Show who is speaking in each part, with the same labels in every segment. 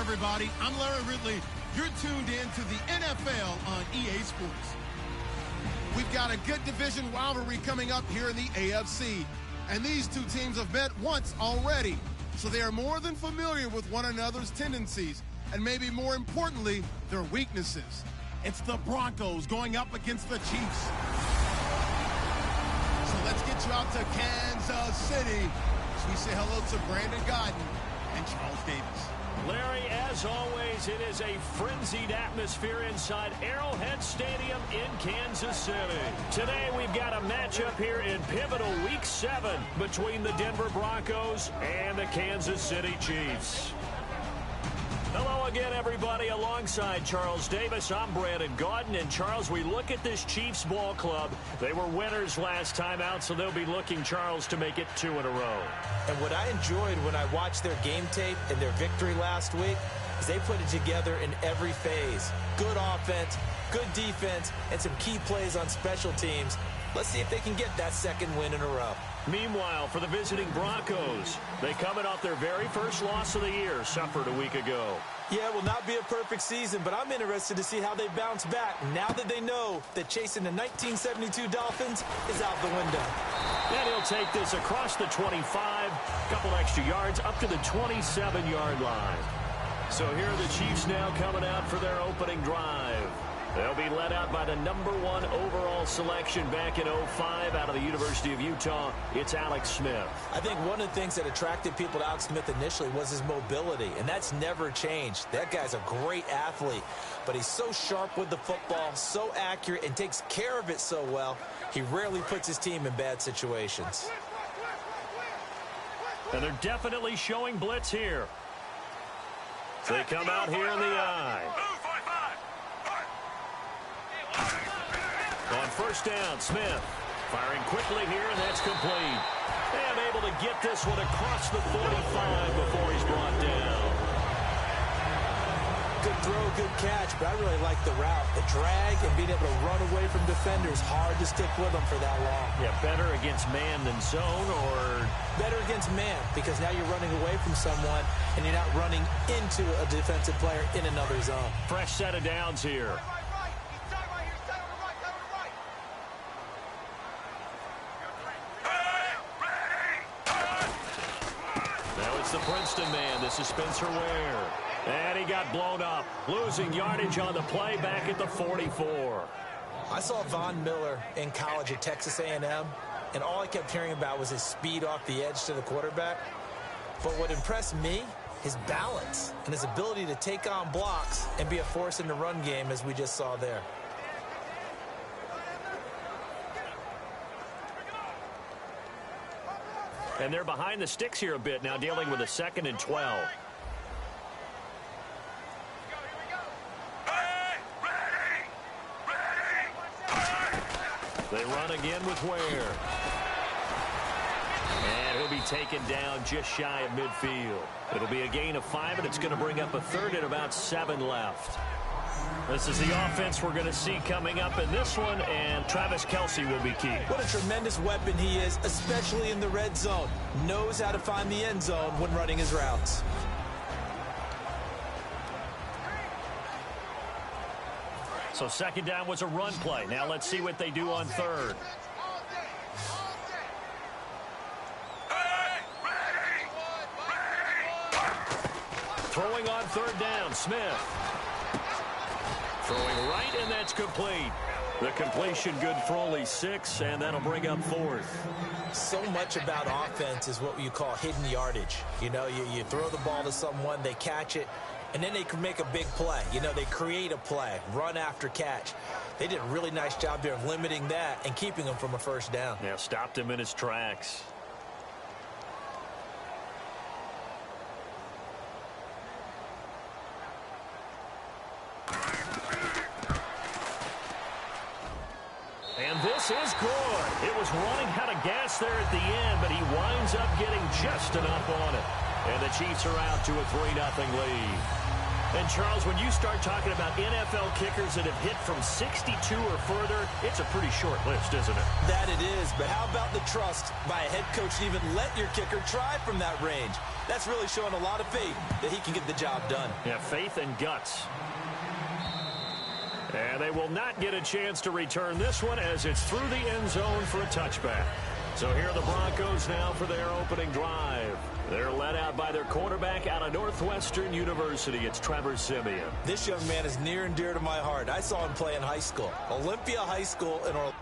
Speaker 1: everybody. I'm Larry Ridley. You're tuned in to the NFL on EA Sports. We've got a good division rivalry coming up here in the AFC. And these two teams have met once already. So they are more than familiar with one another's tendencies. And maybe more importantly, their weaknesses. It's the Broncos going up against the Chiefs. So let's get you out to Kansas City as we say hello to Brandon Gaudin and Charles Davis.
Speaker 2: Larry, as always, it is a frenzied atmosphere inside Arrowhead Stadium in Kansas City. Today, we've got a matchup here in pivotal Week 7 between the Denver Broncos and the Kansas City Chiefs. Hello again, everybody. Alongside Charles Davis, I'm Brandon Gaudin. And, Charles, we look at this Chiefs ball club. They were winners last time out, so they'll be looking, Charles, to make it 2 in a row.
Speaker 3: And what I enjoyed when I watched their game tape and their victory last week is they put it together in every phase. Good offense, good defense, and some key plays on special teams. Let's see if they can get that second win in a row.
Speaker 2: Meanwhile, for the visiting Broncos, they coming off their very first loss of the year, suffered a week ago.
Speaker 3: Yeah, it will not be a perfect season, but I'm interested to see how they bounce back now that they know that chasing the 1972 Dolphins is out the window.
Speaker 2: And he'll take this across the 25, couple extra yards, up to the 27-yard line. So here are the Chiefs now coming out for their opening drive. They'll be led out by the number 1 overall selection back in 05 out of the University of Utah. It's Alex Smith.
Speaker 3: I think one of the things that attracted people to Alex Smith initially was his mobility, and that's never changed. That guy's a great athlete, but he's so sharp with the football, so accurate, and takes care of it so well, he rarely puts his team in bad situations.
Speaker 2: And they're definitely showing blitz here. They come out here in the eye. On first down, Smith firing quickly here, and that's complete. And able to get this one across the 45 before he's brought down.
Speaker 3: Good throw, good catch, but I really like the route. The drag and being able to run away from defenders, hard to stick with them for that long.
Speaker 2: Yeah, better against man than zone, or?
Speaker 3: Better against man, because now you're running away from someone, and you're not running into a defensive player in another zone.
Speaker 2: Fresh set of downs here. The Princeton man, this is Spencer Ware. And he got blown up, losing yardage on the play back at the 44.
Speaker 3: I saw Von Miller in college at Texas A&M, and all I kept hearing about was his speed off the edge to the quarterback. But what impressed me, his balance and his ability to take on blocks and be a force in the run game, as we just saw there.
Speaker 2: And they're behind the sticks here a bit now, dealing with a 2nd and 12. They run again with Ware. And he'll be taken down just shy of midfield. It'll be a gain of 5, and it's going to bring up a 3rd and about 7 left. This is the offense we're going to see coming up in this one, and Travis Kelce will be key.
Speaker 3: What a tremendous weapon he is, especially in the red zone. Knows how to find the end zone when running his routes.
Speaker 2: So 2nd down was a run play. Now let's see what they do on 3rd. Throwing on 3rd down, Smith. Throwing right, and that's complete. The completion good for only 6, and that'll bring up 4th.
Speaker 3: So much about offense is what you call hidden yardage. You know, you throw the ball to someone, they catch it, and then they can make a big play. You know, they create a play, run after catch. They did a really nice job there of limiting that and keeping him from a 1st down.
Speaker 2: Yeah, stopped him in his tracks. And this is good. It was running out of gas there at the end, but he winds up getting just enough on it. And the Chiefs are out to a 3-0 lead. And, Charles, when you start talking about NFL kickers that have hit from 62 or further, it's a pretty short list, isn't it?
Speaker 3: That it is, but how about the trust by a head coach to even let your kicker try from that range? That's really showing a lot of faith that he can get the job done.
Speaker 2: Yeah, faith and guts. And they will not get a chance to return this one as it's through the end zone for a touchback. So here are the Broncos now for their opening drive. They're led out by their quarterback out of Northwestern University. It's Trevor Siemian.
Speaker 3: This young man is near and dear to my heart. I saw him play in high school. Olympia High School in Orlando.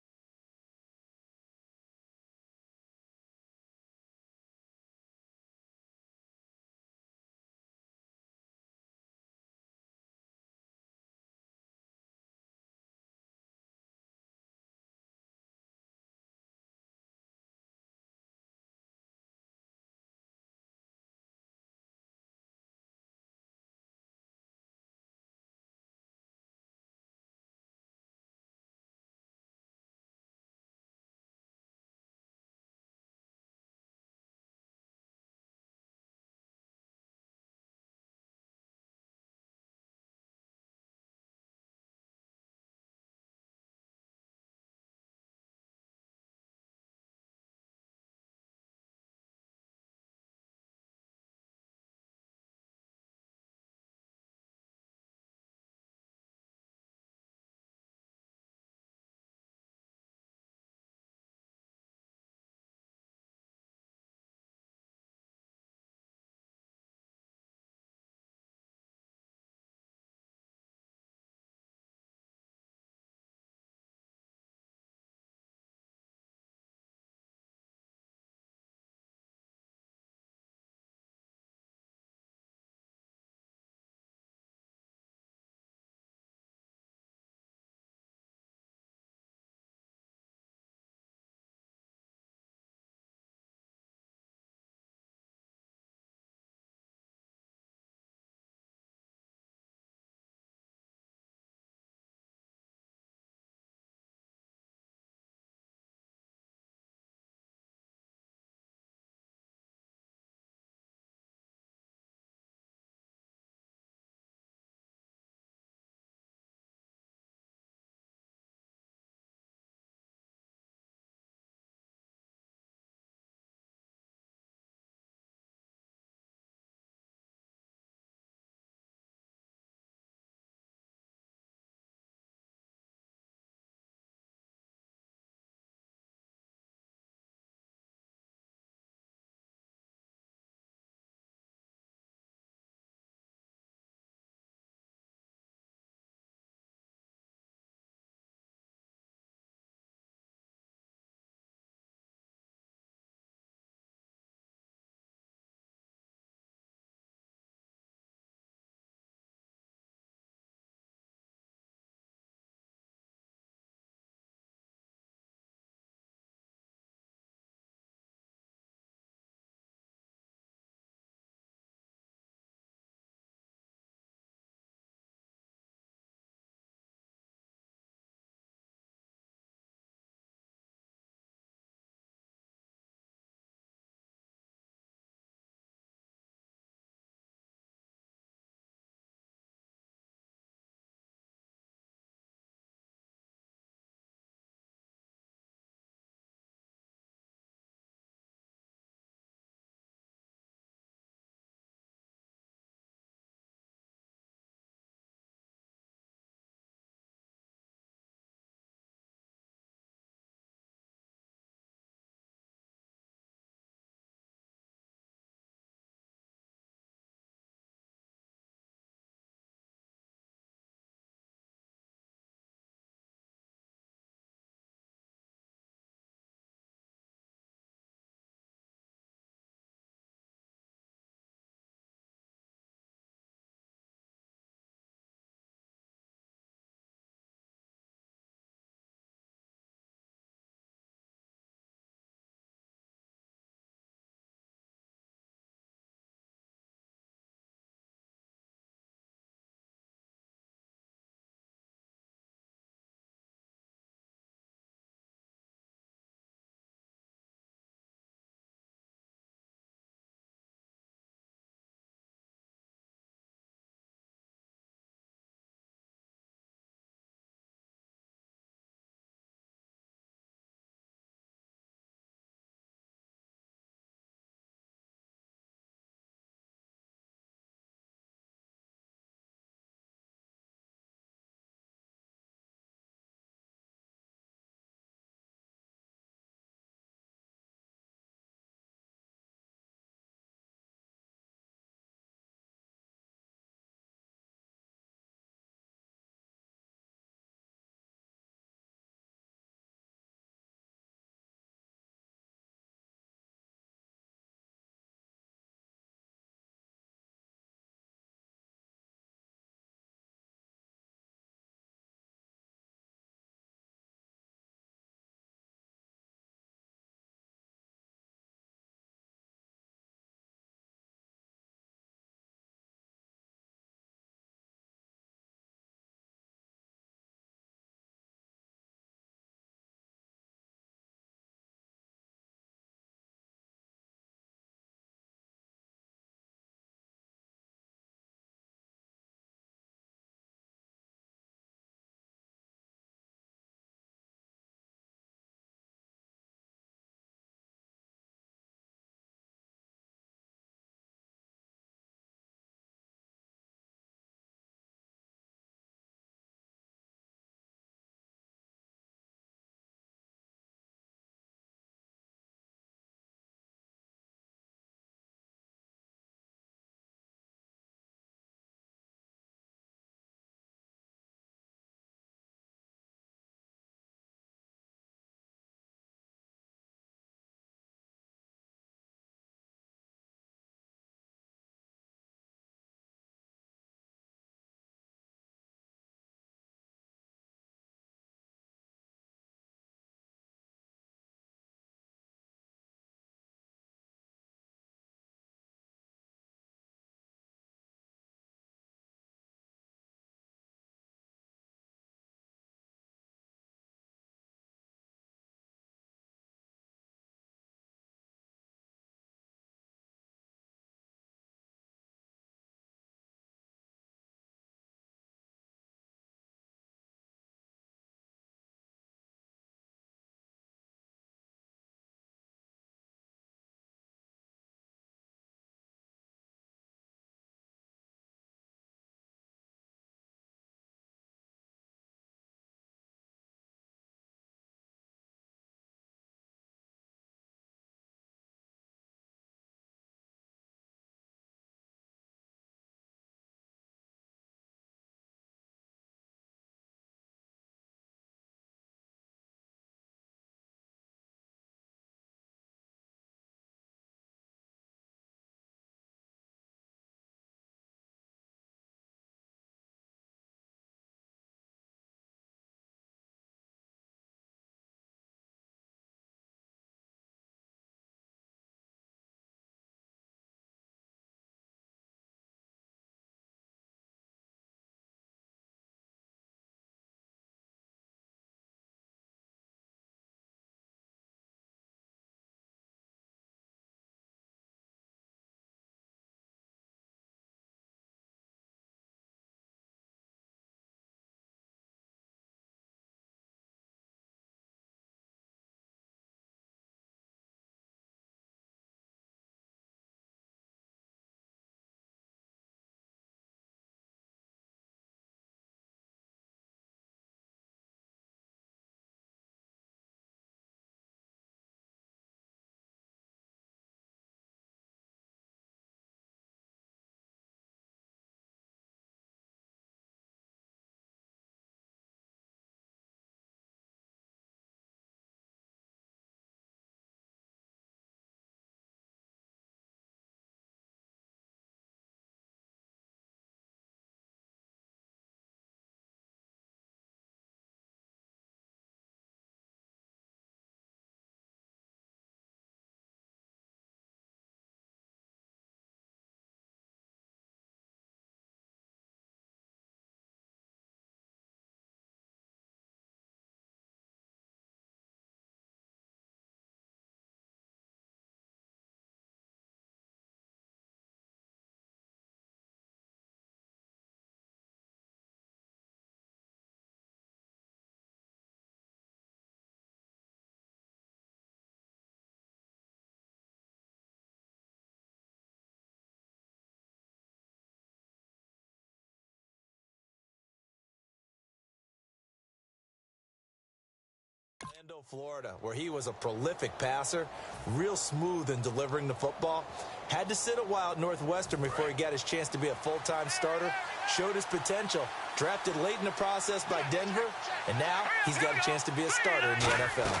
Speaker 3: Orlando, Florida, where he was a prolific passer, real smooth in delivering the football. Had to sit a while at Northwestern before he got his chance to be a full-time starter. Showed his potential. Drafted late in the process by Denver, and now he's got a chance to be a starter in the NFL.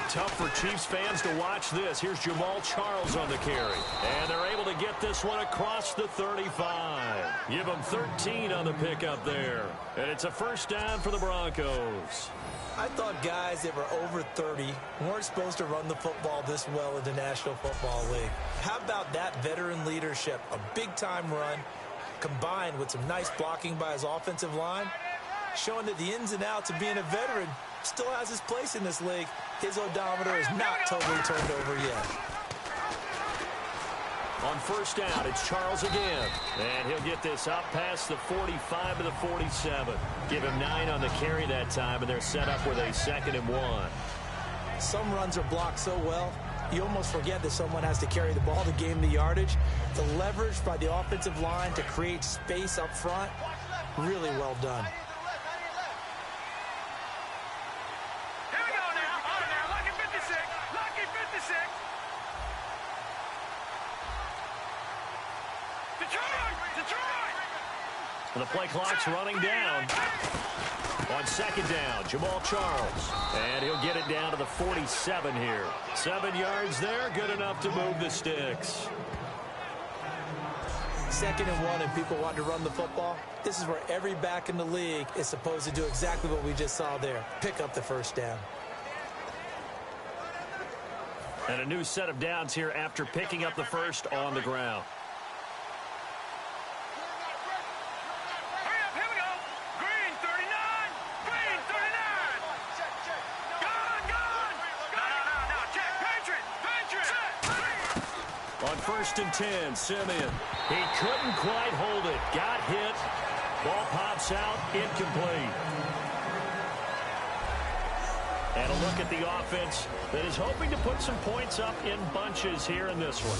Speaker 2: Tough for Chiefs fans to watch this. Here's Jamal Charles on the carry. And they're able to get this one across the 35. Give them 13 on the pickup there. And it's a first down for the Broncos.
Speaker 3: I thought guys that were over 30 weren't supposed to run the football this well in the National Football League. How about that veteran leadership? A big-time run combined with some nice blocking by his offensive line, showing that the ins and outs of being a veteran still has his place in this league. His odometer is not totally turned over yet.
Speaker 2: On first down, it's Charles again. And he'll get this up past the 45 to the 47. Give him 9 on the carry that time, and they're set up with a 2nd and 1.
Speaker 3: Some runs are blocked so well, you almost forget that someone has to carry the ball to gain the yardage. The leverage by the offensive line to create space up front, really well done.
Speaker 2: And the play clock's running down. On 2nd down, Jamal Charles. And he'll get it down to the 47 here. 7 yards there, good enough to move the sticks.
Speaker 3: 2nd and 1, and people want to run the football. This is where every back in the league is supposed to do exactly what we just saw there. Pick up the first down.
Speaker 2: And a new set of downs here after picking up the first on the ground. On 1st and 10, Simeon. He couldn't quite hold it. Got hit. Ball pops out. Incomplete. And a look at the offense that is hoping to put some points up in bunches here in this one.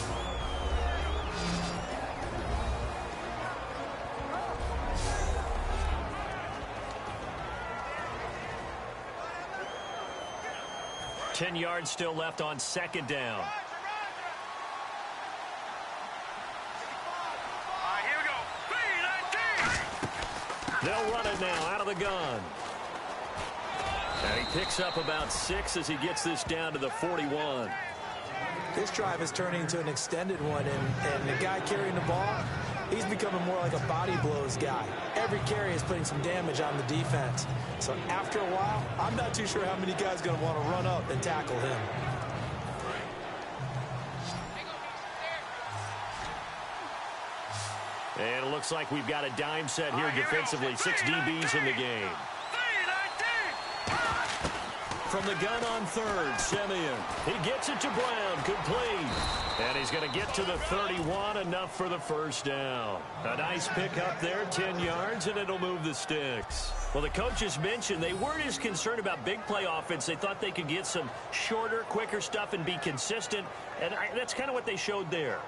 Speaker 2: Ten yards still left on 2nd down. They'll run it now out of the gun. And he picks up about 6 as he gets this down to the 41.
Speaker 3: This drive is turning into an extended one, and the guy carrying the ball, he's becoming more like a body blows guy. Every carry is putting some damage on the defense. So after a while, I'm not too sure how many guys are going to want to run up and tackle him.
Speaker 2: And it looks like we've got a dime set here defensively. 6 DBs in the game. From the gun on 3rd, Simeon. He gets it to Brown, complete. And he's going to get to the 31, enough for the first down. A nice pick up there, 10 yards, and it'll move the sticks. Well, the coaches mentioned they weren't as concerned about big play offense. They thought they could get some shorter, quicker stuff and be consistent. And that's kind of what they showed there.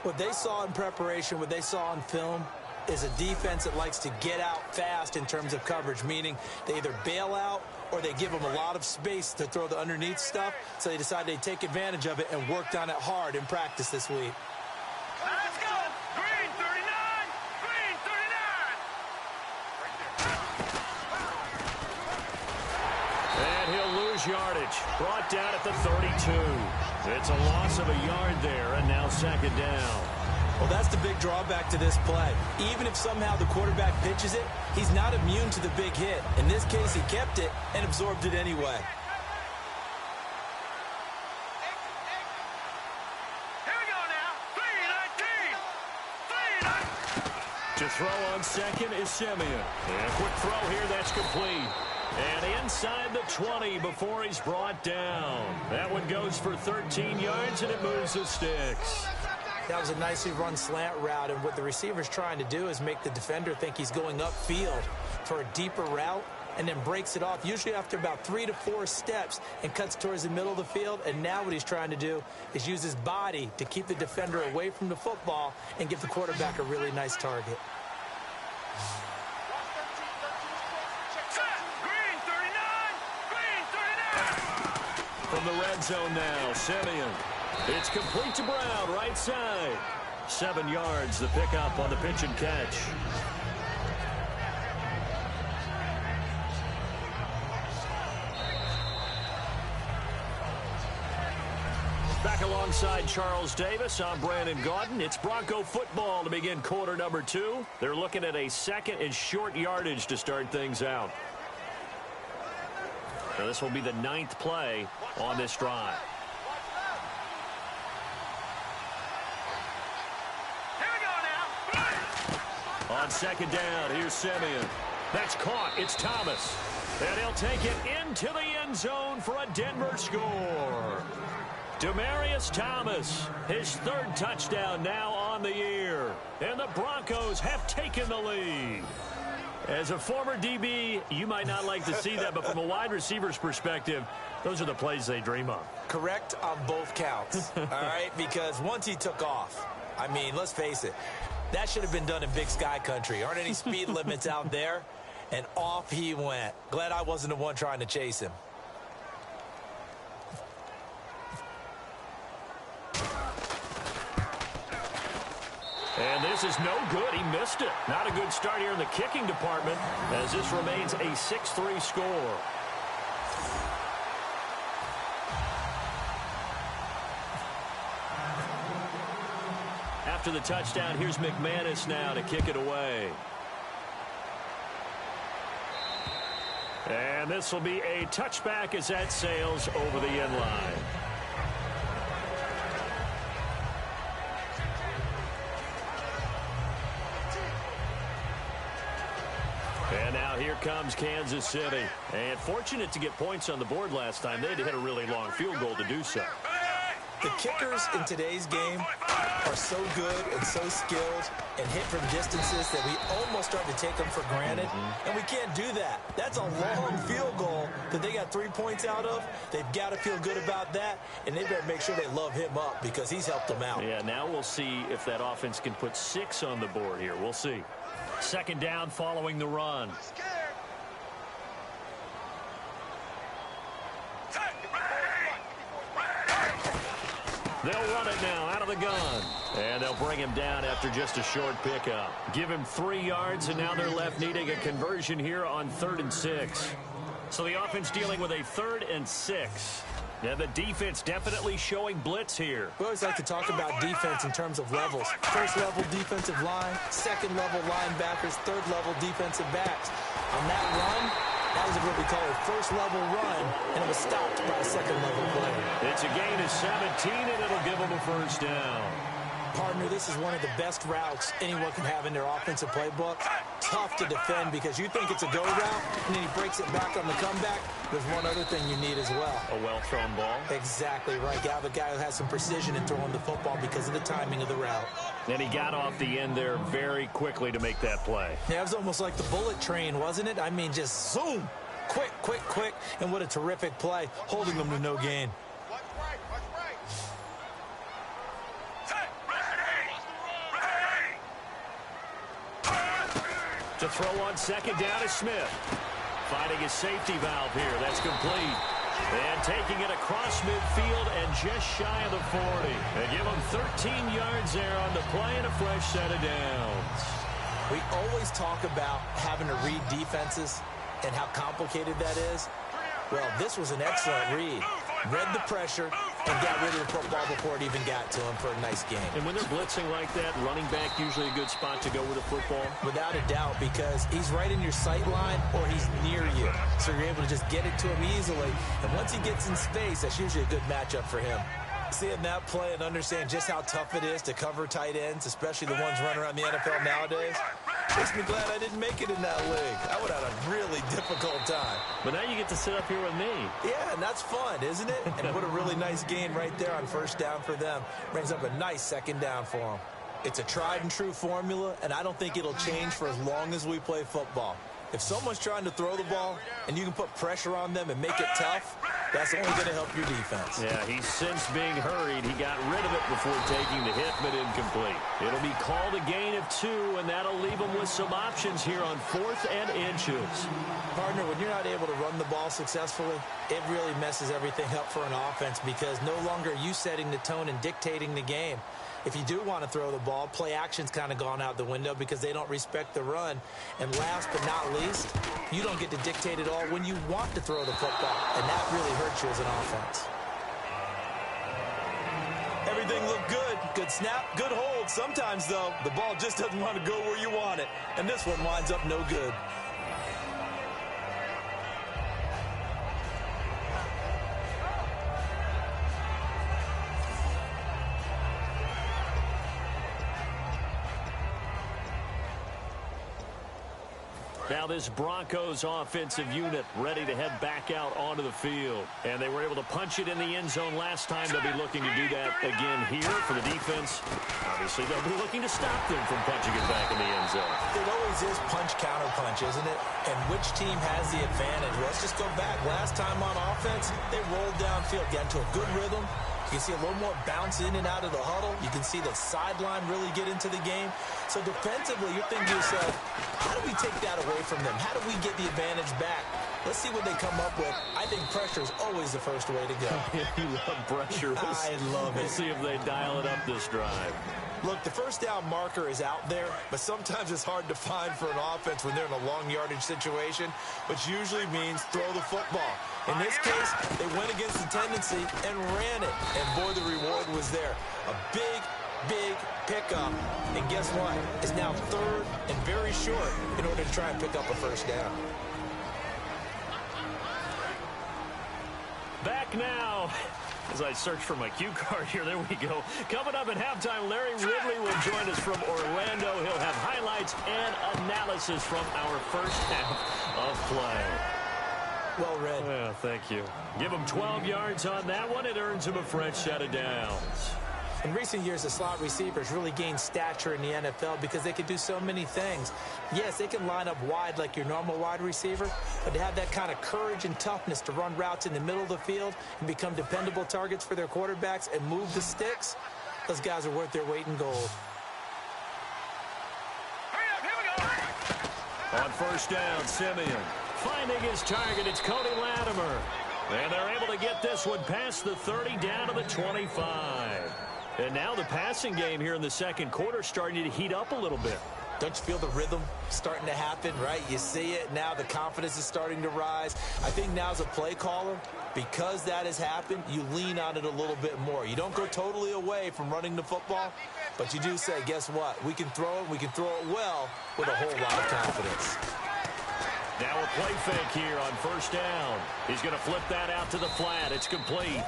Speaker 3: What they saw in preparation, what they saw on film, is a defense that likes to get out fast in terms of coverage, meaning they either bail out or they give them a lot of space to throw the underneath stuff, so they decided they'd take advantage of it and worked on it hard in practice this week.
Speaker 4: Let's go! Green 39! Green 39!
Speaker 2: And he'll lose yardage. Brought down at the 32. It's a loss of a yard there, and now 2nd down.
Speaker 3: Well, that's the big drawback to this play. Even if somehow the quarterback pitches it, he's not immune to the big hit. In this case, he kept it and absorbed it anyway.
Speaker 4: Here we go now. 3-19.
Speaker 2: To throw on 2nd is Simeon. And a quick throw here, that's complete. And inside the 20 before he's brought down. That one goes for 13 yards, and it moves the sticks.
Speaker 3: That was a nicely run slant route, and what the receiver's trying to do is make the defender think he's going upfield for a deeper route, and then breaks it off, usually after about 3 to 4 steps, and cuts towards the middle of the field. And now what he's trying to do is use his body to keep the defender away from the football and give the quarterback a really nice target.
Speaker 2: from the red zone now. Simeon. It's complete to Brown, right side. 7 yards, the pickup on the pitch and catch. Back alongside Charles Davis, I'm Brandon Gaudin. It's Bronco football to begin quarter number 2. They're looking at a second and short yardage to start things out. So this will be the 9th play on this drive.
Speaker 4: Here we go now.
Speaker 2: On second down, here's Simeon. That's caught. It's Thomas. And he'll take it into the end zone for a Denver score. Demaryius Thomas, his 3rd touchdown now on the year. And the Broncos have taken the lead. As a former DB, you might not like to see that, but from a wide receiver's perspective, those are the plays they dream of.
Speaker 3: Correct on both counts, all right? Because once he took off, I mean, let's face it, that should have been done in Big Sky country. Aren't any speed limits out there? And off he went. Glad I wasn't the one trying to chase him.
Speaker 2: And this is no good. He missed it. Not a good start here in the kicking department as this remains a 6-3 score. After the touchdown, here's McManus now to kick it away. And this will be a touchback as that sails over the end line. And now here comes Kansas City. And fortunate to get points on the board last time. They had to hit a really long field goal to do so.
Speaker 3: The kickers in today's game are so good and so skilled and hit from distances that we almost start to take them for granted. And we can't do that. That's a long field goal that they got 3 points out of. They've got to feel good about that, and they better make sure they love him up because he's helped them out.
Speaker 2: Yeah, now we'll see if that offense can put 6 on the board here. We'll see. Second down following the run. They'll run it now out of the gun. And they'll bring him down after just a short pickup. Give him 3 yards, and now they're left needing a conversion here on 3rd and 6. So the offense dealing with a 3rd and 6. Yeah, the defense definitely showing blitz here.
Speaker 3: We always like to talk about defense in terms of levels. 1st level defensive line, 2nd level linebackers, 3rd level defensive backs. On that run, that was what we call a 1st level run, and it was stopped by a 2nd level player.
Speaker 2: It's a gain of 17, and it'll give them a 1st down.
Speaker 3: Partner, this is one of the best routes anyone can have in their offensive playbook. Tough to defend because you think it's a go route, and then he breaks it back on the comeback. There's one other thing you need as well.
Speaker 2: A well-thrown ball.
Speaker 3: Exactly right. You have a guy who has some precision in throwing the football because of the timing of the route.
Speaker 2: And he got off the end there very quickly to make that play.
Speaker 3: Yeah, it was almost like the bullet train, wasn't it? I mean, just zoom. Quick, quick, quick. And what a terrific play, holding them to no gain.
Speaker 2: To throw on second down is Smith. Finding his safety valve here. That's complete. And taking it across midfield and just shy of the 40. And give him 13 yards there on the play and a fresh set of downs.
Speaker 3: We always talk about having to read defenses and how complicated that is. Well, this was an excellent read. Read the pressure and got rid of the football before it even got to him for a nice game.
Speaker 2: And when they're blitzing like that, running back usually a good spot to go with a football?
Speaker 3: Without a doubt, because he's right in your sight line or he's near you. So you're able to just get it to him easily. And once he gets in space, that's usually a good matchup for him. Seeing that play and understand just how tough it is to cover tight ends, especially the ones running around the NFL nowadays, makes me glad I didn't make it in that league. I would have had a really difficult time.
Speaker 2: But now you get to sit up here with me.
Speaker 3: Yeah, and that's fun, isn't it? And what a really nice gain right there on 1st down for them. Brings up a nice 2nd down for them. It's a tried and true formula, and I don't think it'll change for as long as we play football. If someone's trying to throw the ball and you can put pressure on them and make it tough, that's only going to help your defense.
Speaker 2: Yeah, he sensed being hurried. He got rid of it before taking the hit, but incomplete. It'll be called a gain of 2, and that'll leave him with some options here on 4th and inches.
Speaker 3: Partner, when you're not able to run the ball successfully, it really messes everything up for an offense because no longer are you setting the tone and dictating the game. If you do want to throw the ball, play action's kind of gone out the window because they don't respect the run. And last but not least, you don't get to dictate it all when you want to throw the football. And that really hurts you as an offense. Everything looked good. Good snap, good hold. Sometimes, though, the ball just doesn't want to go where you want it. And this one winds up no good.
Speaker 2: Now this Broncos offensive unit ready to head back out onto the field. And they were able to punch it in the end zone last time. They'll be looking to do that again here for the defense. Obviously, they'll be looking to stop them from punching it back in the end zone.
Speaker 3: It always is punch-counter-punch, isn't it? And which team has the advantage? Well, let's just go back. Last time on offense, they rolled downfield, got into a good rhythm. You can see a little more bounce in and out of the huddle. You can see the sideline really get into the game. So defensively, you're thinking to yourself, how do we take that away from them? How do we get the advantage back? Let's see what they come up with. I think pressure is always the first way to go.
Speaker 2: You love pressure.
Speaker 3: I love it.
Speaker 2: We'll see if they dial it up this drive.
Speaker 3: Look, the first down marker is out there, but sometimes it's hard to find for an offense when they're in a long yardage situation, which usually means throw the football. In this case, they went against the tendency and ran it, and boy, the reward was there. A big pickup, and guess what? It's now 3rd and very short in order to try and pick up a first down.
Speaker 2: Back now. As I search for my cue card here, there we go. Coming up at halftime, Larry Ridley will join us from Orlando. He'll have highlights and analysis from our first half of play.
Speaker 3: Well read.
Speaker 2: Well, thank you. Give him 12 yards on that one. It earns him a fresh set of downs.
Speaker 3: In recent years, the slot receivers really gained stature in the NFL because they can do so many things. Yes, they can line up wide like your normal wide receiver, but to have that kind of courage and toughness to run routes in the middle of the field and become dependable targets for their quarterbacks and move the sticks, those guys are worth their weight in gold.
Speaker 2: On first down, Simeon finding his target. It's Cody Latimer. And they're able to get this one past the 30 down to the 25. And now the passing game here in the second quarter starting to heat up a little bit.
Speaker 3: Don't you feel the rhythm starting to happen, right? You see it now. The confidence is starting to rise. I think now as a play caller, because that has happened, you lean on it a little bit more. You don't go totally away from running the football, but you do say, guess what? We can throw it. We can throw it well with a whole lot of confidence.
Speaker 2: Now a play fake here on first down. He's going to flip that out to the flat. It's complete.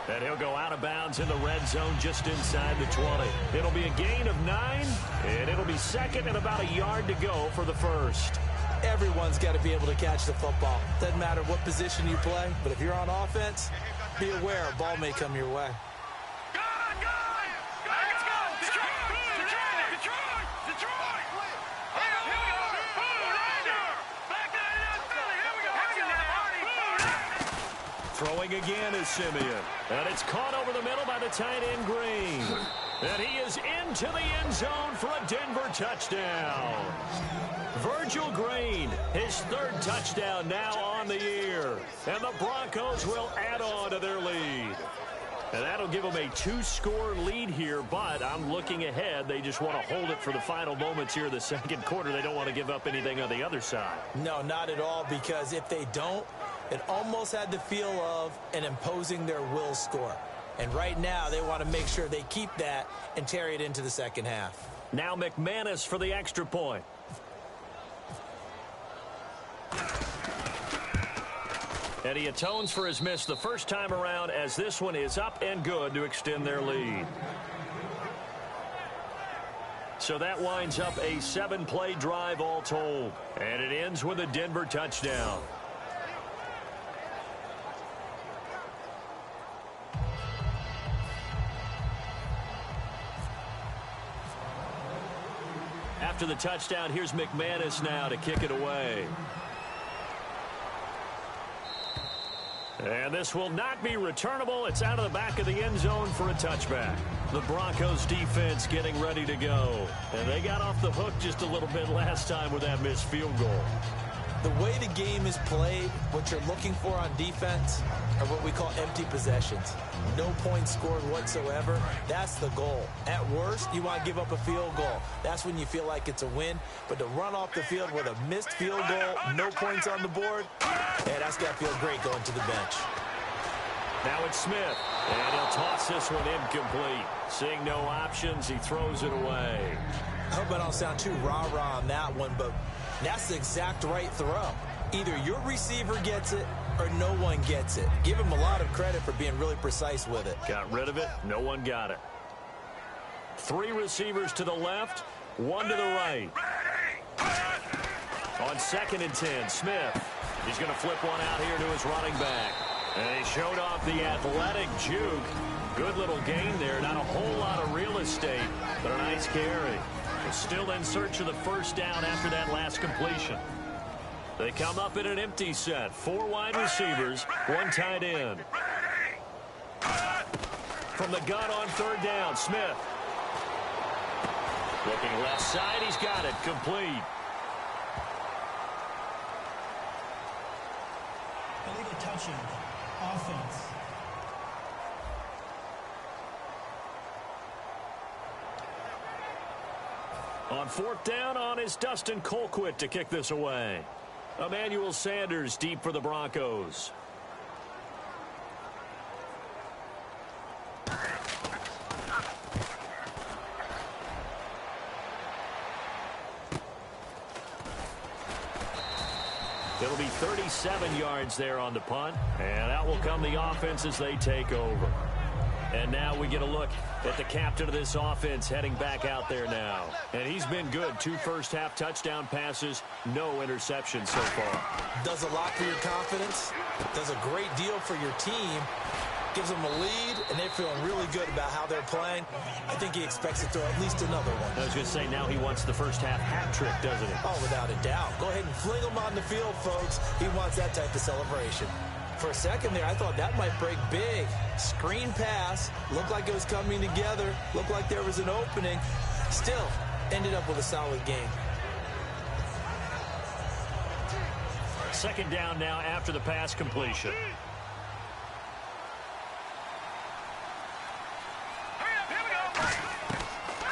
Speaker 2: And he'll go out of bounds in the red zone just inside the 20. It'll be a gain of 9, and it'll be second and about a yard to go for the first.
Speaker 3: Everyone's got to be able to catch the football. Doesn't matter what position you play, but if you're on offense, be aware a ball may come your way.
Speaker 2: Throwing again is Simeon. And it's caught over the middle by the tight end Green. And he is into the end zone for a Denver touchdown. Virgil Green, his 3rd touchdown now on the year. And the Broncos will add on to their lead. And that'll give them a 2-score lead here, but I'm looking ahead. They just want to hold it for the final moments here of the second quarter. They don't want to give up anything on the other side.
Speaker 3: No, not at all, because if they don't, it almost had the feel of an imposing their will score. And right now, they want to make sure they keep that and carry it into the second half.
Speaker 2: Now McManus for the extra point. And he atones for his miss the first time around as this one is up and good to extend their lead. So that winds up a 7-play drive all told. And it ends with a Denver touchdown. after the touchdown, here's McManus now to kick it away. And this will not be returnable. It's out of the back of the end zone for a touchback. The Broncos defense getting ready to go. And they got off the hook just a little bit last time with that missed field goal.
Speaker 3: The way the game is played, what you're looking for on defense are what we call empty possessions. No points scored whatsoever. That's the goal. At worst, you want to give up a field goal. That's when you feel like it's a win. But to run off the field with a missed field goal, no points on the board, yeah, that's got to feel great going to the bench.
Speaker 2: Now it's Smith, and he'll toss this one incomplete. Seeing no options, he throws it away.
Speaker 3: I hope I don't sound too rah-rah on that one, but that's the exact right throw. Either your receiver gets it or no one gets it. Give him a lot of credit for being really precise with it.
Speaker 2: Got rid of it. No one got it. 3 receivers to the left, 1 to the right. On 2nd and 10, Smith. He's going to flip one out here to his running back. And he showed off the athletic juke. Good little gain there. Not a whole lot of real estate, but a nice carry. Still in search of the first down after that last completion. They come up in an empty set. 4 wide receivers, 1 tight end. From the gun on 3rd down, Smith. Looking left side, he's got it. Complete.
Speaker 5: Illegal touching. Offense.
Speaker 2: On 4th down, on is Dustin Colquitt to kick this away. Emmanuel Sanders deep for the Broncos. It'll be 37 yards there on the punt, and out will come the offense as they take over. And now we get a look at the captain of this offense heading back out there now. And he's been good. 2 first-half touchdown passes, no interceptions so far.
Speaker 3: Does a lot for your confidence. Does a great deal for your team. Gives them a lead, and they're feeling really good about how they're playing. I think he expects to throw at least another one.
Speaker 2: I was going to say, now he wants the first-half hat trick, doesn't he?
Speaker 3: Oh, without a doubt. Go ahead and fling him on the field, folks. He wants that type of celebration. For a second there, I thought that might break big. Screen pass. Looked like it was coming together. Looked like there was an opening. Still, ended up with a solid game.
Speaker 2: 2nd down now after the pass completion.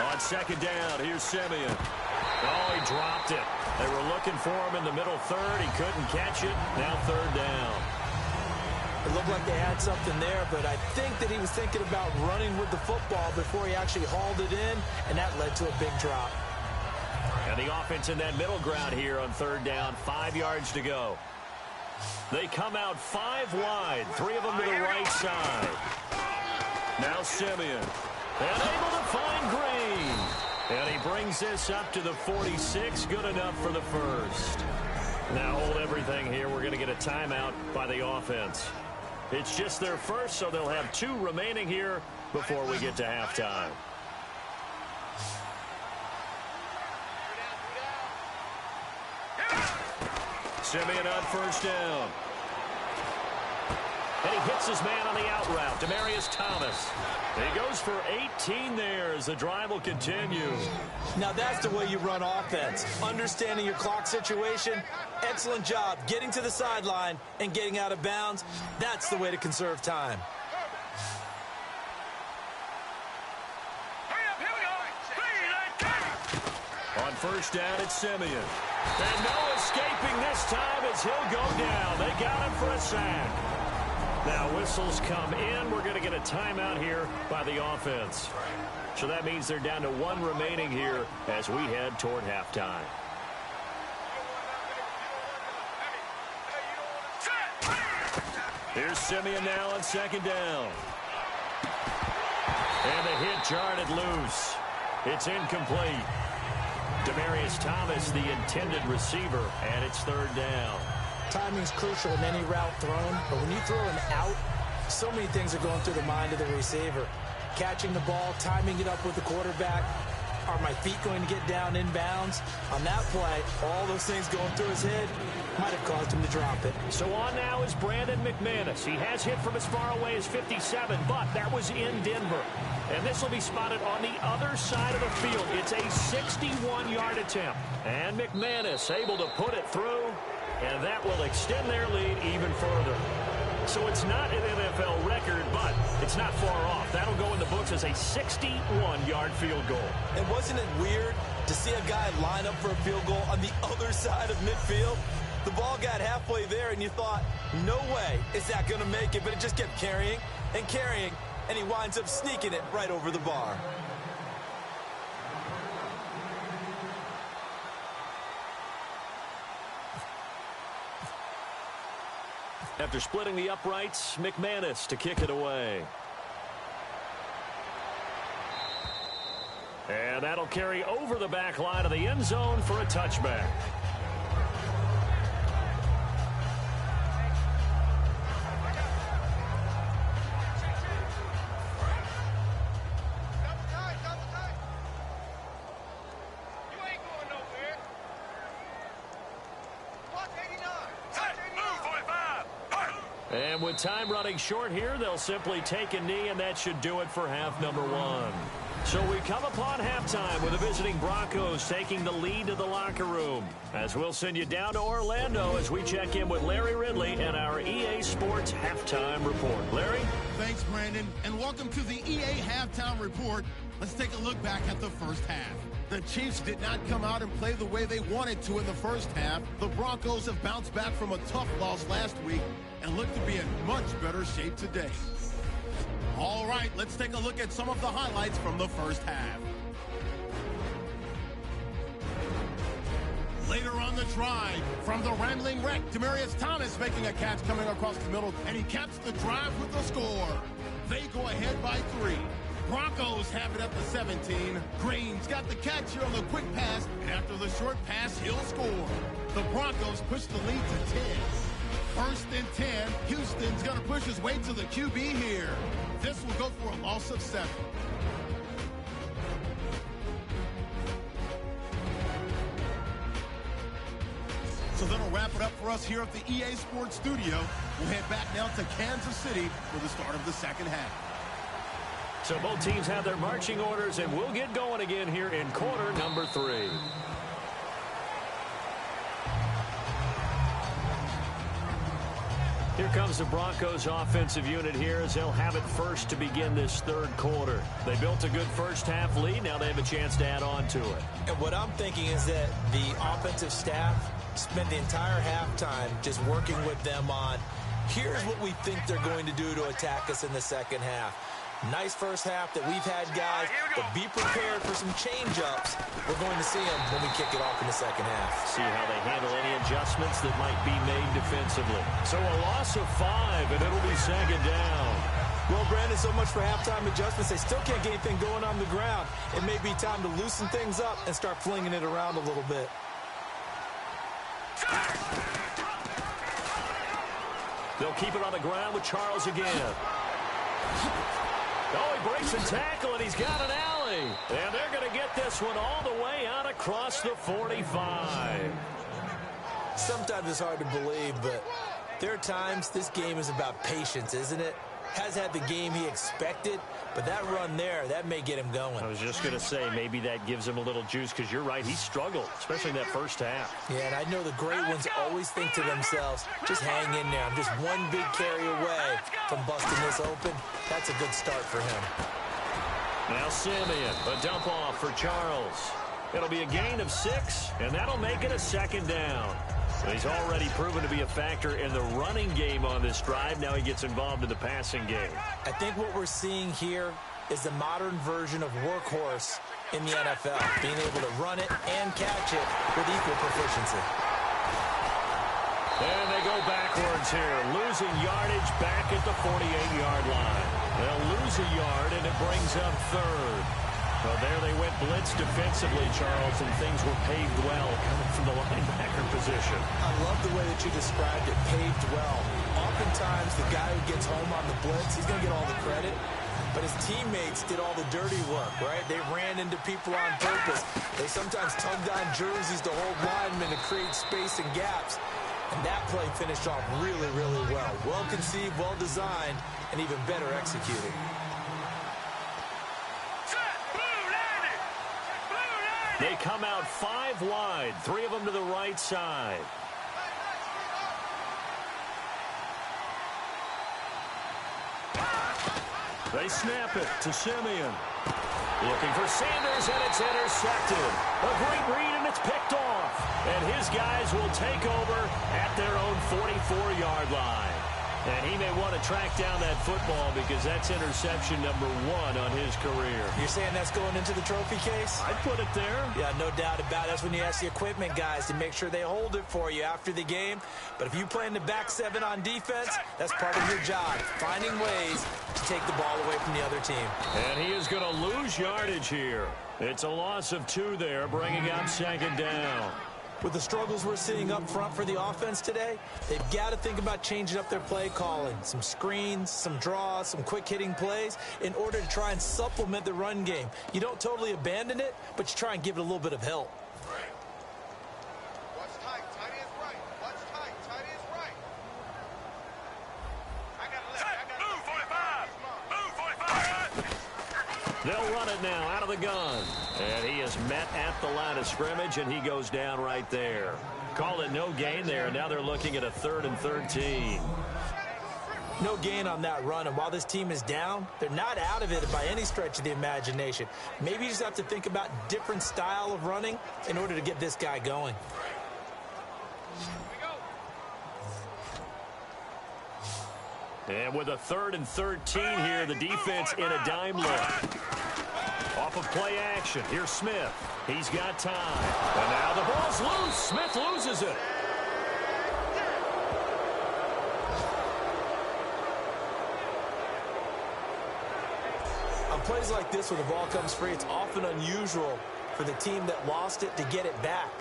Speaker 2: On 2nd down, here's Simeon. Oh, he dropped it. They were looking for him in the middle 3rd. He couldn't catch it. Now 3rd down.
Speaker 3: It looked like they had something there, but I think that he was thinking about running with the football before he actually hauled it in, and that led to a big drop.
Speaker 2: And the offense in that middle ground here on 3rd down, 5 yards to go. They come out 5 wide, 3 of them to the right side. Now Simeon, and able to find Green. And he brings this up to the 46, good enough for the first. Now hold everything here. We're going to get a timeout by the offense. It's just their first, so they'll have 2 remaining here before we get to halftime. Simeon on 1st down. And he hits his man on the out route, Demaryius Thomas. And he goes for 18 there as the drive will continue.
Speaker 3: Now that's the way you run offense. Understanding your clock situation. Excellent job getting to the sideline and getting out of bounds. That's the way to conserve time.
Speaker 2: On 1st down, it's Simeon. And no escaping this time as he'll go down. They got him for a sack. Now whistles come in. We're going to get a timeout here by the offense. So that means they're down to 1 remaining here as we head toward halftime. Here's Simeon now on 2nd down. And the hit jarred it loose. It's incomplete. Demaryius Thomas, the intended receiver, and it's 3rd down.
Speaker 3: Timing's crucial in any route thrown, but when you throw an out, so many things are going through the mind of the receiver. Catching the ball, timing it up with the quarterback. Are my feet going to get down inbounds? On that play, all those things going through his head might have caused him to drop it.
Speaker 2: So on now is Brandon McManus. He has hit from as far away as 57, but that was in Denver. And this will be spotted on the other side of the field. It's a 61-yard attempt. And McManus able to put it through, and that will extend their lead even further. So it's not an NFL record, but it's not far off. That'll go in the books as a 61-yard field goal.
Speaker 3: And wasn't it weird to see a guy line up for a field goal on the other side of midfield? The ball got halfway there, and you thought, no way is that going to make it, but it just kept carrying and carrying, and he winds up sneaking it right over the bar.
Speaker 2: After splitting the uprights, McManus to kick it away. And that'll carry over the back line of the end zone for a touchback. And with time running short here, they'll simply take a knee, and that should do it for half number one. So we come upon halftime with the visiting Broncos taking the lead to the locker room. As we'll send you down to Orlando as we check in with Larry Ridley and our EA Sports Halftime Report. Larry?
Speaker 1: Thanks, Brandon, and welcome to the EA Halftime Report. Let's take a look back at the first half. The Chiefs did not come out and play the way they wanted to in the first half. The Broncos have bounced back from a tough loss last week and look to be in much better shape today. All right, let's take a look at some of the highlights from the first half. Later on the drive, from the rambling wreck, Demaryius Thomas making a catch coming across the middle, and he caps the drive with the score. They go ahead by 3. Broncos have it at the 17. Green's got the catch here on the quick pass, and after the short pass, he'll score. The Broncos push the lead to 10. First and 10, Houston's going to push his way to the QB here. This will go for a loss of 7. So that'll wrap it up for us here at the EA Sports Studio. We'll head back now to Kansas City for the start of the second half.
Speaker 2: So both teams have their marching orders, and we'll get going again here in quarter number 3. Here comes the Broncos offensive unit here as they'll have it first to begin this third quarter. They built a good first half lead. Now they have a chance to add on to it.
Speaker 3: And what I'm thinking is that the offensive staff spent the entire halftime just working with them on, here's what we think they're going to do to attack us in the second half. Nice first half that we've had, guys, but be prepared for some change-ups. We're going to see them when we kick it off in the second half.
Speaker 2: See how they handle any adjustments that might be made defensively. So a loss of 5, and it'll be second down.
Speaker 3: Well, Brandon, so much for halftime adjustments. They still can't get anything going on the ground. It may be time to loosen things up and start flinging it around a little bit.
Speaker 2: They'll keep it on the ground with Charles again. Oh, he breaks a tackle, and he's got an alley. And they're going to get this one all the way out across the 45.
Speaker 3: Sometimes it's hard to believe, but there are times this game is about patience, isn't it? Has had the game he expected, but that run there, that may get him going.
Speaker 2: I was just going to say, maybe that gives him a little juice, because you're right, he struggled, especially in that first half.
Speaker 3: Yeah, and I know the great ones always think to themselves, just hang in there. I'm just one big carry away from busting this open. That's a good start for him.
Speaker 2: Now Simeon, a dump off for Charles. It'll be a gain of 6, and that'll make it a second down. He's already proven to be a factor in the running game on this drive. Now he gets involved in the passing game.
Speaker 3: I think what we're seeing here is the modern version of workhorse in the NFL, being able to run it and catch it with equal proficiency.
Speaker 2: And they go backwards here, losing yardage back at the 48-yard line. They'll lose a yard, and it brings up third. Well, there they went blitz defensively, Charles, and things were paved well coming from the linebacker position.
Speaker 3: I love the way that you described it, paved well. Oftentimes, the guy who gets home on the blitz, he's going to get all the credit. but his teammates did all the dirty work, right? They ran into people on purpose. They sometimes tugged on jerseys to hold linemen to create space and gaps. And that play finished off really, really well. Well conceived, well designed, and even better executed.
Speaker 2: They come out 5 wide, 3 of them to the right side. They snap it to Simeon. Looking for Sanders, and it's intercepted. A great read, and it's picked off. And his guys will take over at their own 44-yard line. And he may want to track down that football because that's interception number 1 on his career.
Speaker 3: You're saying that's going into the trophy case?
Speaker 2: I'd put it there.
Speaker 3: Yeah, no doubt about it. That's when you ask the equipment guys to make sure they hold it for you after the game. But if you play in the back 7 on defense, that's part of your job, finding ways to take the ball away from the other team.
Speaker 2: And he is going to lose yardage here. It's a loss of 2 there, bringing up 2nd down.
Speaker 3: With the struggles we're seeing up front for the offense today, they've got to think about changing up their play calling. Some screens, some draws, some quick-hitting plays in order to try and supplement the run game. You don't totally abandon it, but you try and give it a little bit of help.
Speaker 6: What's tight? Tight is right. What's tight? Tight is right. I got a left.
Speaker 4: Move, 45. Move, 45.
Speaker 2: They'll run it now out of the gun. And he is met at the line of scrimmage, and he goes down right there. Call it no gain there. Now they're looking at a 3rd and 13.
Speaker 3: No gain on that run, and while this team is down, they're not out of it by any stretch of the imagination. Maybe you just have to think about different style of running in order to get this guy going.
Speaker 2: And with a 3rd and 13 here, the defense in a dime look. Off of play action, here's Smith. He's got time. And now the ball's loose. Smith loses it.
Speaker 3: On plays like this where the ball comes free, it's often unusual for the team that lost it to get it back.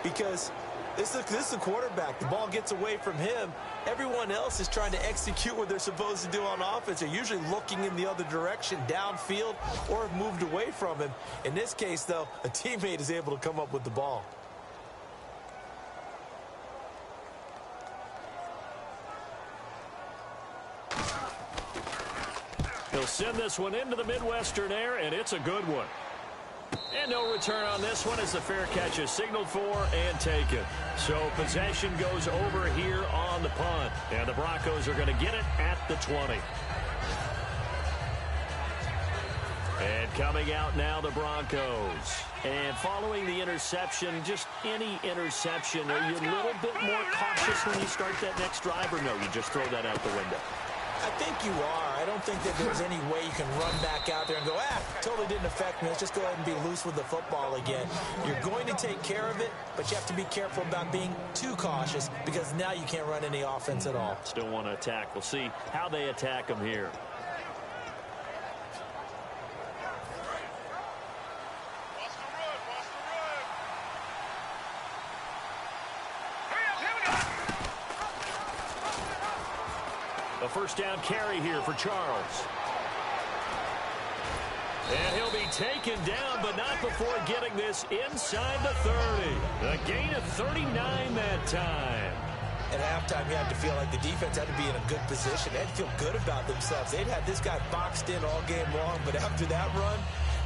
Speaker 3: Because this is the quarterback. The ball gets away from him. Everyone else is trying to execute what they're supposed to do on offense. They're usually looking in the other direction, downfield, or have moved away from him. In this case, though, a teammate is able to come up with the ball.
Speaker 2: He'll send this one into the Midwestern air, and it's a good one. And no return on this one as the fair catch is signaled for and taken. So possession goes over here on the punt. And the Broncos are going to get it at the 20. And coming out now, the Broncos. And following the interception, just any interception, are you a little bit more cautious when you start that next drive, or no, you just throw that out the window?
Speaker 3: I think you are. I don't think that there's any way you can run back out there and go, totally didn't affect me. Let's just go ahead and be loose with the football again. You're going to take care of it, but you have to be careful about being too cautious because now you can't run any offense at all.
Speaker 2: Still want to attack. We'll see how they attack them here. A first down carry here for Charles. And he'll be taken down, but not before getting this inside the 30. A gain of 39 that time.
Speaker 3: At halftime, you had to feel like the defense had to be in a good position. They had to feel good about themselves. They'd had this guy boxed in all game long, but after that run,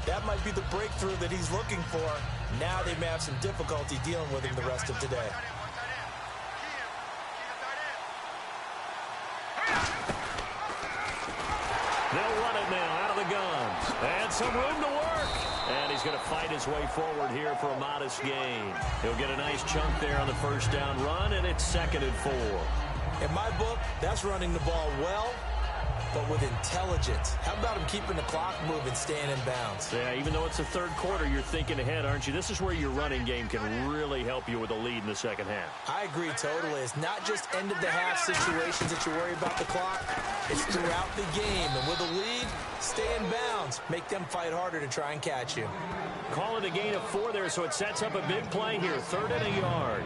Speaker 3: that might be the breakthrough that he's looking for. Now they may have some difficulty dealing with him the rest of today.
Speaker 2: They'll run it now out of the gun. And some room to work. And he's going to fight his way forward here for a modest gain. He'll get a nice chunk there on the first down run, and it's 2nd and 4.
Speaker 3: In my book, that's running the ball well, but with intelligence. How about him keeping the clock moving, staying in bounds?
Speaker 2: Yeah, even though it's the third quarter, you're thinking ahead, aren't you? This is where your running game can really help you with a lead in the second half.
Speaker 3: I agree totally. It's not just end-of-the-half situations that you worry about the clock. It's throughout the game. And with a lead, stay in bounds. Make them fight harder to try and catch you.
Speaker 2: Call it a gain of 4 there, so it sets up a big play here. 3rd and a yard.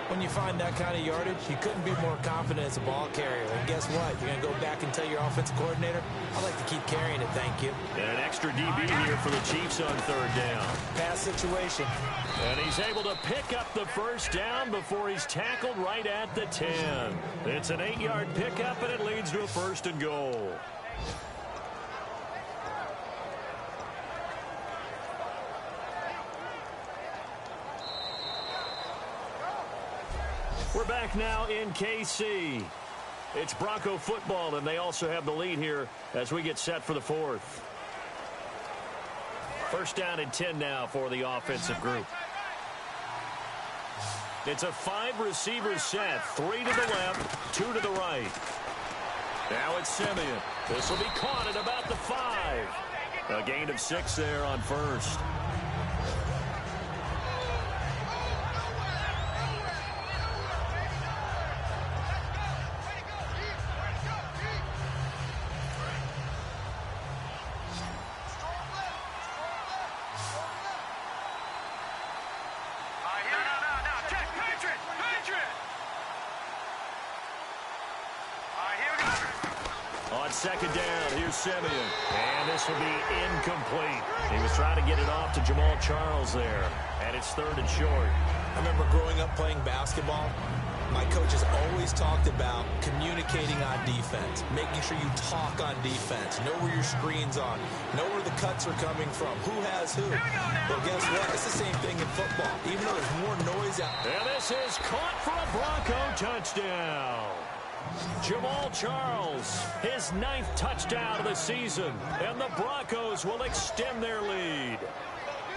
Speaker 3: When you find that kind of yardage, you couldn't be more confident as a ball carrier. And guess what? You're going to go back and tell your offensive coordinator, I'd like to keep carrying it, thank you.
Speaker 2: And an extra DB here for the Chiefs on third down.
Speaker 3: Pass situation.
Speaker 2: And he's able to pick up the first down before he's tackled right at the 10. It's an 8-yard pickup, and it leads to a 1st and goal. We're back now in KC. It's Bronco football, and they also have the lead here as we get set for the 4th. 1st down and 10 now for the offensive group. It's a 5-receiver set. 3 to the left, 2 to the right. Now it's Simeon. This will be caught at about the 5. A gain of 6 there on 1st. On 2nd down, here's Simeon. And this will be incomplete. He was trying to get it off to Jamal Charles there. And it's 3rd and short.
Speaker 3: I remember growing up playing basketball. My coaches always talked about communicating on defense, making sure you talk on defense, know where your screens are, know where the cuts are coming from, who has who. Well, guess what? It's the same thing in football, even though there's more noise out there.
Speaker 2: And this is caught for a Bronco touchdown. Jamal Charles, his 9th touchdown of the season, and the Broncos will extend their lead.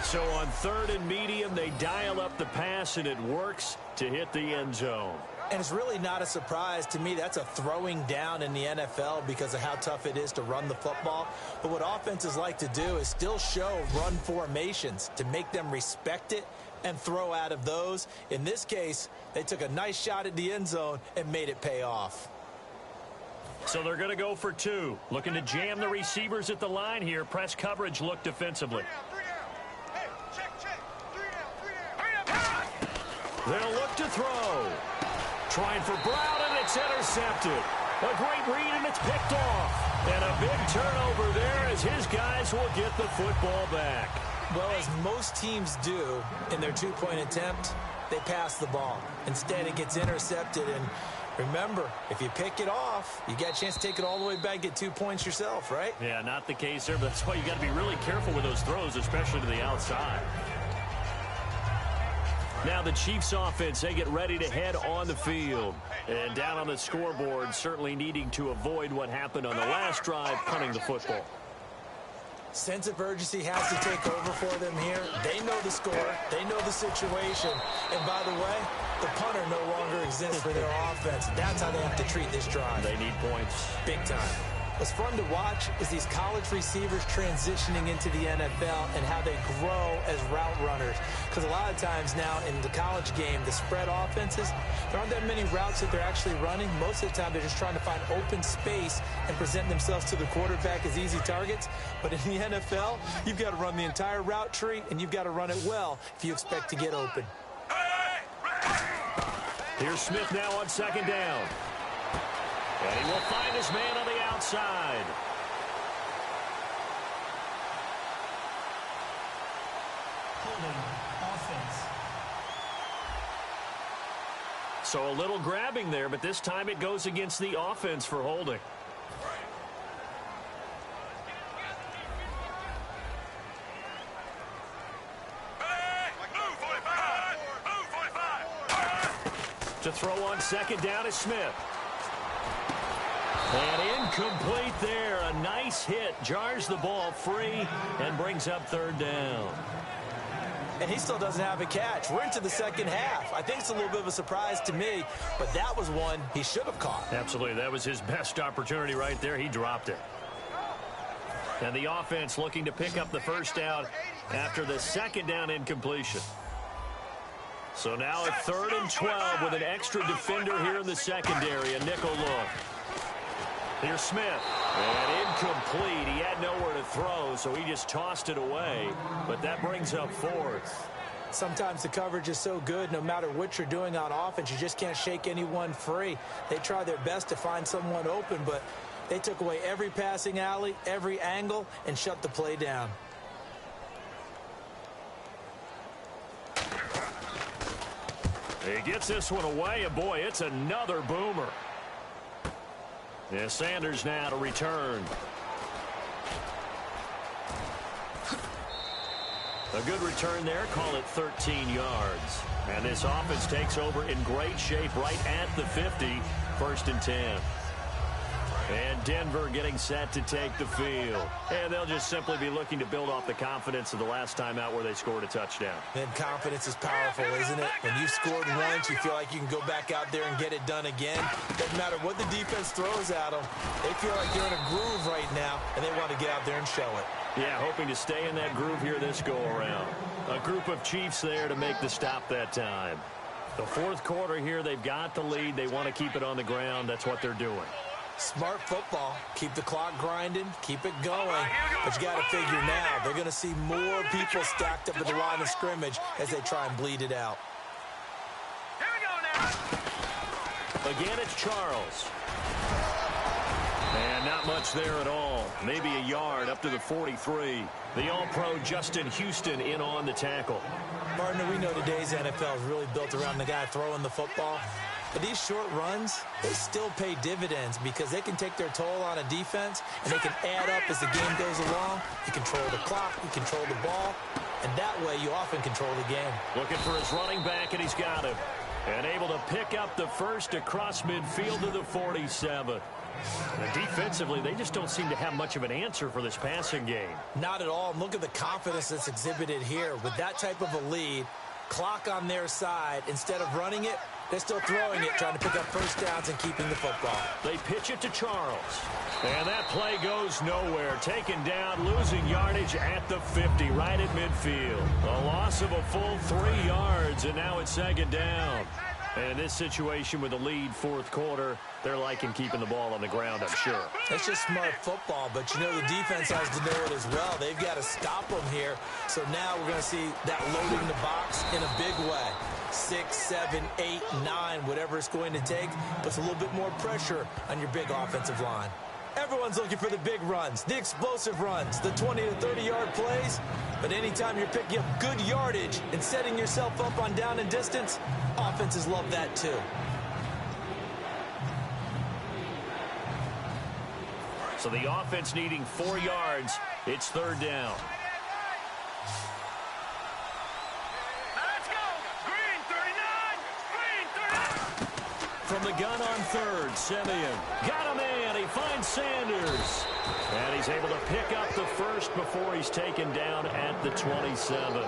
Speaker 2: So on 3rd and medium, they dial up the pass, and it works to hit the end zone.
Speaker 3: And it's really not a surprise to me. That's a throwing down in the NFL because of how tough it is to run the football. But what offenses like to do is still show run formations to make them respect it and throw out of those. In this case, they took a nice shot at the end zone and made it pay off.
Speaker 2: So they're going to go for 2. Looking to jam the receivers at the line here. Press coverage look defensively. They'll look to throw. Trying for Brown, and it's intercepted. A great read, and it's picked off. And a big turnover there as his guys will get the football back.
Speaker 3: Well, as most teams do in their 2-point attempt, they pass the ball. Instead, it gets intercepted. And remember, if you pick it off, you got a chance to take it all the way back, get 2 points yourself, right?
Speaker 2: Yeah, not the case there, but that's why you got to be really careful with those throws, especially to the outside. Now the Chiefs offense, they get ready to head on the field. And down on the scoreboard, certainly needing to avoid what happened on the last drive, punting the football.
Speaker 3: Sense of urgency has to take over for them here. They know the score. They know the situation. And by the way, the punter no longer exists for their offense. That's how they have to treat this drive.
Speaker 2: They need points.
Speaker 3: Big time. What's fun to watch is these college receivers transitioning into the NFL and how they grow as route runners. Because a lot of times now in the college game, the spread offenses, there aren't that many routes that they're actually running. Most of the time, they're just trying to find open space and present themselves to the quarterback as easy targets. But in the NFL, you've got to run the entire route tree, and you've got to run it well if you expect to get open.
Speaker 2: Here's Smith now on 2nd down. And he will find his man on the outside.
Speaker 5: Holding offense.
Speaker 2: So a little grabbing there, but this time it goes against the offense for holding. To throw on 2nd down is Smith. And incomplete there. A nice hit. Jars the ball free and brings up 3rd down.
Speaker 3: And he still doesn't have a catch. We're into the second half. I think it's a little bit of a surprise to me, but that was one he should have caught.
Speaker 2: Absolutely. That was his best opportunity right there. He dropped it. And the offense looking to pick up the 1st down after the 2nd down incompletion. So now a 3rd and 12 with an extra defender here in the secondary. A nickel look. Here's Smith. And incomplete. He had nowhere to throw, so he just tossed it away. But that brings up 4th.
Speaker 3: Sometimes the coverage is so good, no matter what you're doing on offense, you just can't shake anyone free. They try their best to find someone open, but they took away every passing alley, every angle, and shut the play down.
Speaker 2: He gets this one away, and boy, it's another boomer. Yeah, Sanders now to return. A good return there, call it 13 yards. And this offense takes over in great shape right at the 50, 1st and 10. And Denver getting set to take the field. And they'll just simply be looking to build off the confidence of the last time out where they scored a touchdown.
Speaker 3: And confidence is powerful, isn't it? When you've scored once, you feel like you can go back out there and get it done again. Doesn't matter what the defense throws at them. They feel like they're in a groove right now, and they want to get out there and show it.
Speaker 2: Yeah, hoping to stay in that groove here this go-around. A group of Chiefs there to make the stop that time. The 4th quarter here, they've got the lead. They want to keep it on the ground. That's what they're doing.
Speaker 3: Smart football. Keep the clock grinding. Keep it going. But you got to figure now, they're going to see more people stacked up at the line of scrimmage as they try and bleed it out.
Speaker 4: Here we go now.
Speaker 2: Again, it's Charles. And not much there at all. Maybe a yard up to the 43. The All-Pro Justin Houston in on the tackle.
Speaker 3: Partner, we know today's NFL is really built around the guy throwing the football. But these short runs, they still pay dividends because they can take their toll on a defense, and they can add up as the game goes along. You control the clock, you control the ball, and that way you often control the game.
Speaker 2: Looking for his running back, and he's got him. And able to pick up the first across midfield to the 47. And defensively, they just don't seem to have much of an answer for this passing game.
Speaker 3: Not at all. And look at the confidence that's exhibited here. With that type of a lead, clock on their side, instead of running it, they're still throwing it, trying to pick up first downs and keeping the football.
Speaker 2: They pitch it to Charles. And that play goes nowhere. Taken down, losing yardage at the 50, right at midfield. A loss of a full 3 yards, and now it's 2nd down. And in this situation with the lead 4th quarter, they're liking keeping the ball on the ground, I'm sure.
Speaker 3: That's just smart football, but you know the defense has to know it as well. They've got to stop them here. So now we're going to see that loading the box in a big way. 6, 7, 8, 9, whatever it's going to take, puts a little bit more pressure on your big offensive line. Everyone's looking for the big runs, the explosive runs, the 20 to 30-yard plays. But anytime you're picking up good yardage and setting yourself up on down and distance, offenses love that too.
Speaker 2: So the offense needing 4 yards. It's 3rd down.
Speaker 4: Let's go. Green 39. Green 39.
Speaker 2: From the gun on 3rd, Simeon. Got a man. He finds Sanders. And he's able to pick up the first before he's taken down at the 27.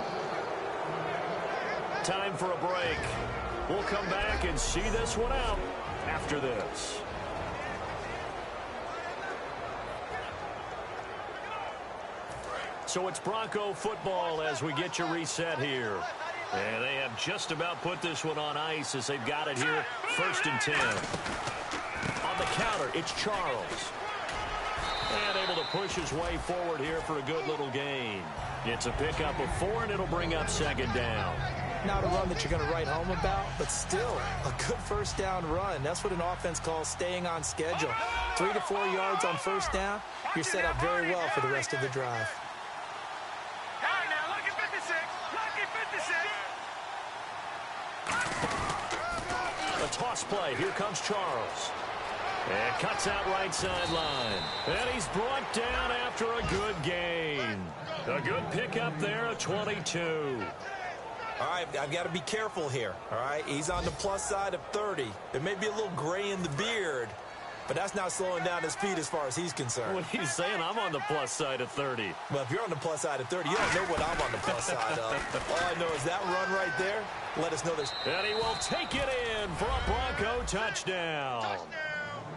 Speaker 2: Time for a break. We'll come back and see this one out after this. So it's Bronco football as we get you reset here. And they have just about put this one on ice as they've got it here, 1st and 10. On the counter, it's Charles. And able to push his way forward here for a good little gain. It's a pickup of 4, and it'll bring up 2nd down.
Speaker 3: Not a run that you're going to write home about, but still a good first down run. That's what an offense calls staying on schedule. 3 to 4 yards on first down, you're set up very well for the rest of the drive.
Speaker 4: All right, now, lucky 56. Lucky 56.
Speaker 2: A toss play. Here comes Charles. And cuts out right sideline. And he's brought down after a good gain. A good pickup there, a 22.
Speaker 3: All right, I've got to be careful here, all right? He's on the plus side of 30. There may be a little gray in the beard, but that's not slowing down his speed as far as he's concerned.
Speaker 2: What he's saying, I'm on the plus side of 30.
Speaker 3: Well, if you're on the plus side of 30, you don't know what I'm on the plus side of. All I know is that run right there, let us know there's...
Speaker 2: And he will take it in for a Bronco touchdown.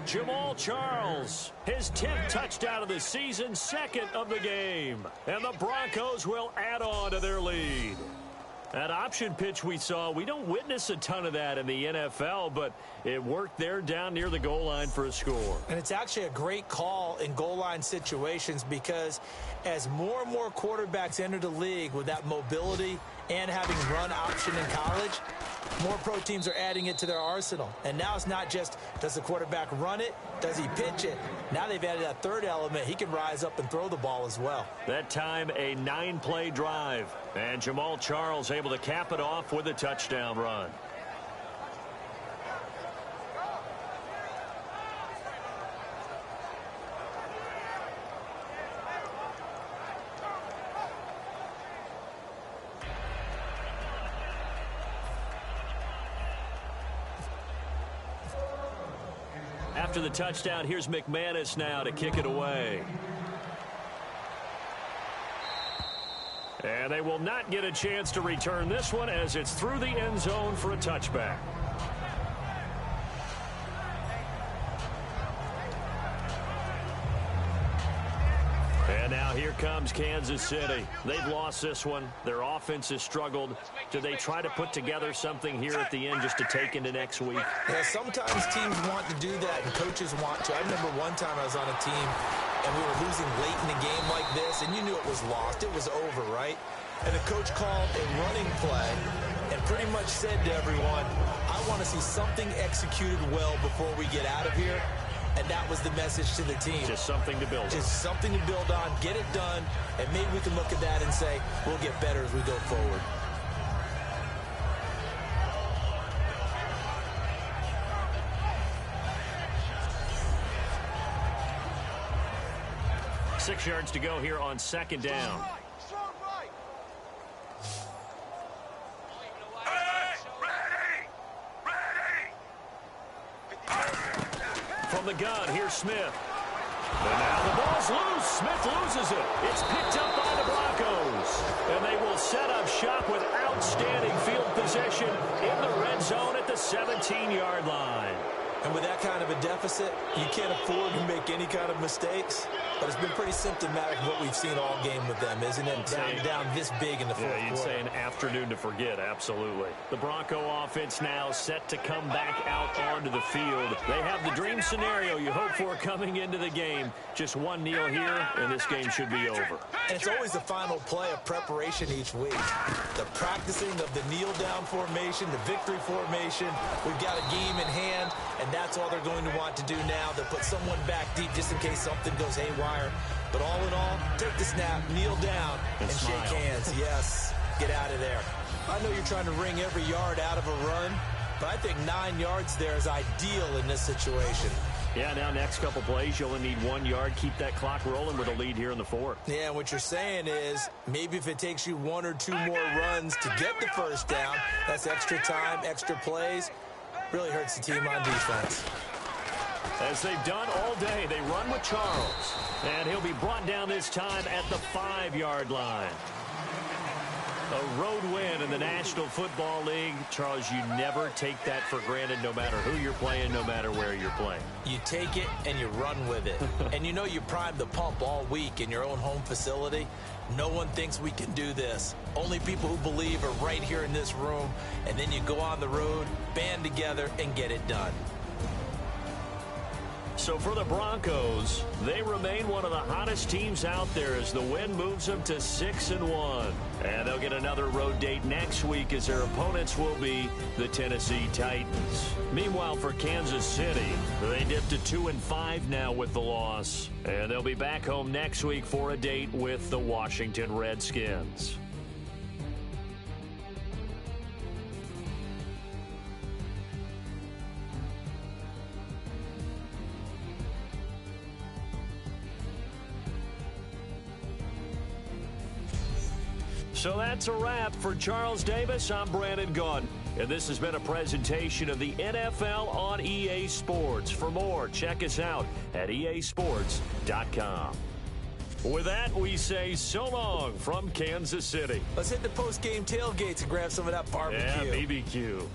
Speaker 2: Jamal Charles, his 10th touchdown of the season, 2nd of the game. And the Broncos will add on to their lead. That option pitch we saw, we don't witness a ton of that in the NFL, but it worked there down near the goal line for a score.
Speaker 3: And it's actually a great call in goal line situations because as more and more quarterbacks enter the league with that mobility and having run option in college, more pro teams are adding it to their arsenal. And now it's not just, does the quarterback run it? Does he pitch it? Now they've added that third element. He can rise up and throw the ball as well.
Speaker 2: That time, a 9-play drive. And Jamal Charles able to cap it off with a touchdown run. After the touchdown, here's McManus now to kick it away. And they will not get a chance to return this one as it's through the end zone for a touchback. And now here comes Kansas City. They've lost this one. Their offense has struggled. Do they try to put together something here at the end just to take into next week?
Speaker 3: Yeah, sometimes teams want to do that and coaches want to. I remember one time I was on a team and we were losing late in a game like this, and you knew it was lost. It was over, right? And the coach called a running play and pretty much said to everyone, I want to see something executed well before we get out of here. And that was the message to the team.
Speaker 2: Just something to build on.
Speaker 3: Just something to build on, get it done, and maybe we can look at that and say, we'll get better as we go forward.
Speaker 2: Six yards to go here on second down.
Speaker 6: Strong right.
Speaker 2: From the gun, here's Smith. And now the ball's loose. Smith loses it. It's picked up by the Broncos. And they will set up shop with outstanding field possession in the red zone at the 17-yard line.
Speaker 3: And with that kind of a deficit, you can't afford to make any kind of mistakes. But it's been pretty symptomatic of what we've seen all game with them, isn't it? Down this big in the fourth quarter.
Speaker 2: You'd say an afternoon to forget, absolutely. The Bronco offense now set to come back out onto the field. They have the dream scenario you hope for coming into the game. Just one kneel here, and this game should be over.
Speaker 3: And it's always the final play of preparation each week. The practicing of the kneel-down formation, the victory formation. We've got a game in hand, and that's all they're going to want to do now. They'll put someone back deep just in case something goes haywire. But all in all, take the snap, kneel down, and shake hands. Yes, get out of there. I know you're trying to wring every yard out of a run, but I think 9 yards there is ideal in this situation.
Speaker 2: Yeah, now next couple plays, you only need 1 yard. Keep that clock rolling with a lead here in the fourth.
Speaker 3: Yeah, what you're saying is maybe if it takes you 1 or 2 more runs to get the first down, that's extra time, extra plays, really hurts the team on defense.
Speaker 2: As they've done all day, they run with Charles. And he'll be brought down this time at the 5-yard line. A road win in the National Football League. Charles, you never take that for granted no matter who you're playing, no matter where you're playing.
Speaker 3: You take it and you run with it. And you know you primed the pump all week in your own home facility. No one thinks we can do this. Only people who believe are right here in this room. And then you go on the road, band together, and get it done.
Speaker 2: So for the Broncos, they remain one of the hottest teams out there as the win moves them to 6-1. And they'll get another road date next week as their opponents will be the Tennessee Titans. Meanwhile, for Kansas City, they dipped to 2-5 now with the loss. And they'll be back home next week for a date with the Washington Redskins. So that's a wrap for Charles Davis. I'm Brandon Gaudin, and this has been a presentation of the NFL on EA Sports. For more, check us out at easports.com. With that, we say so long from Kansas City.
Speaker 3: Let's hit the post-game tailgates and grab some of that barbecue.
Speaker 2: Yeah, BBQ.